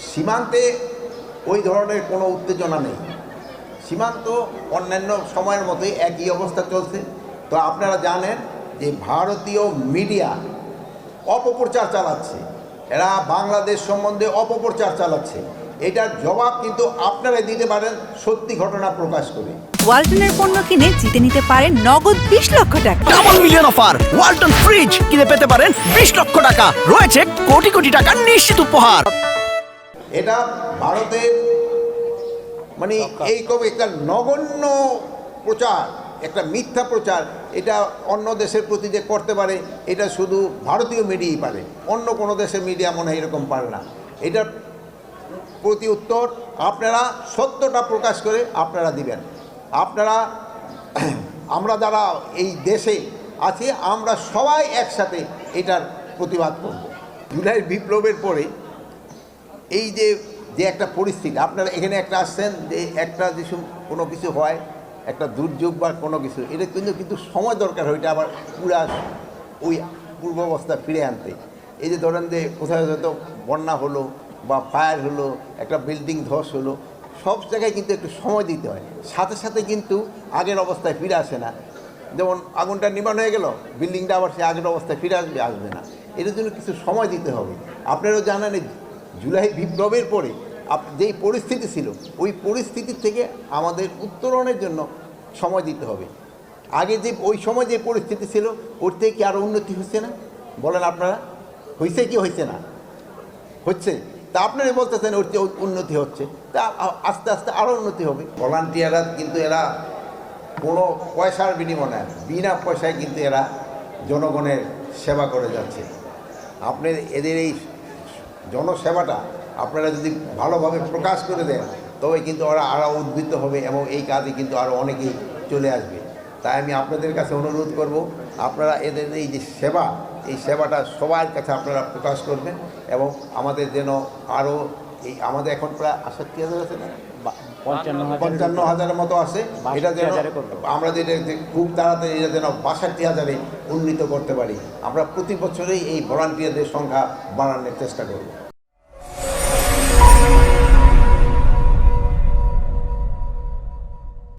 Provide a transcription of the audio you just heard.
সীমান্তে ওই ধরনের কোনো উত্তেজনা নেই। সীমান্ত অন্যান্য সময়ের মতোই একই অবস্থা চলছে। তো আপনারা জানেন যে ভারতীয় মিডিয়া অপপ্রচার চালাচ্ছে, এরা বাংলাদেশ সম্বন্ধে অপপ্রচার চালাচ্ছে। এটার জবাব কিন্তু আপনারাই দিতে পারেন সত্যি ঘটনা প্রকাশ করে। ওয়ালটনের পণ্য কিনে জিতে নিতে পারেন নগদ 20 লক্ষ টাকা। Double million offer, Walton fridge কিনে পেতে পারেন 20 লক্ষ টাকা, রয়েছে কোটি কোটি টাকার নিশ্চিত উপহার। এটা ভারতের মানে এই কবে একটা নগণ্য প্রচার, একটা মিথ্যা প্রচার, এটা অন্য দেশের প্রতি যে করতে পারে এটা শুধু ভারতীয় মিডিয়াই পারে, অন্য কোনো দেশের মিডিয়া মনে হয় এরকম পারে না। এটার প্রতি উত্তর আপনারা সত্যটা প্রকাশ করে আপনারা দিবেন। আপনারা আমরা যারা এই দেশে আছি আমরা সবাই একসাথে এটার প্রতিবাদ করব। জুলাই বিপ্লবের পরে এই যে যে একটা পরিস্থিতি, আপনারা এখানে একটা আসছেন যে একটা যে কোনো কিছু হয়, একটা দুর্যোগ বা কোনো কিছু, এটা কিন্তু সময় দরকার হয় এটা আবার পুরা ওই পূর্বাবস্থা ফিরে আনতে। এই যে ধরেন যে কোথাও হয়তো বন্যা হলো বা ফায়ার হলো, একটা বিল্ডিং ধস হলো, সব জায়গায় কিন্তু একটু সময় দিতে হয়, সাথে সাথে কিন্তু আগের অবস্থায় ফিরে আসে না। যেমন আগুনটা নির্মাণ হয়ে গেল, বিল্ডিংটা আবার সে আগের অবস্থায় ফিরে আসবে না, এটার জন্য কিছু সময় দিতে হবে। আপনারাও জানেন জুলাই বিপ্লবের পরে যেই পরিস্থিতি ছিল ওই পরিস্থিতি থেকে আমাদের উত্তরণের জন্য সময় দিতে হবে। আগে যে ওই সময় যে পরিস্থিতি ছিল ওর থেকে কি আরও উন্নতি হচ্ছে না? বলেন আপনারা, হয়েছে কি হয়েছে না? হচ্ছে। তা আপনারাই বলতেছেন ওর যে উন্নতি হচ্ছে, তা আস্তে আস্তে আরও উন্নতি হবে। ভলান্টিয়াররা কিন্তু এরা কোনো পয়সার বিনিময় নেয়, বিনা পয়সায় কিন্তু এরা জনগণের সেবা করে যাচ্ছে। আপনি এদের এই জনসেবাটা আপনারা যদি ভালোভাবে প্রকাশ করে দেন তবে কিন্তু ওরা আরও উদ্বুদ্ধ হবে এবং এই কাজে কিন্তু আরও অনেকেই চলে আসবে। তাই আমি আপনাদের কাছে অনুরোধ করব, আপনারা এদের এই যে সেবা, এই সেবাটা সবার কাছে আপনারা প্রকাশ করবেন এবং আমাদের যেন আরও এই আমাদের এখন প্রায় 68,000 আছে না, 55,000-এর মতো আছে, এটা যেন আমরা যেটা খুব তাড়াতাড়ি এটা যেন 62,000-এ উন্নীত করতে পারি। আমরা প্রতি বছরেই এই ভলান্টিয়ারদের সংখ্যা বাড়ানোর চেষ্টা করব।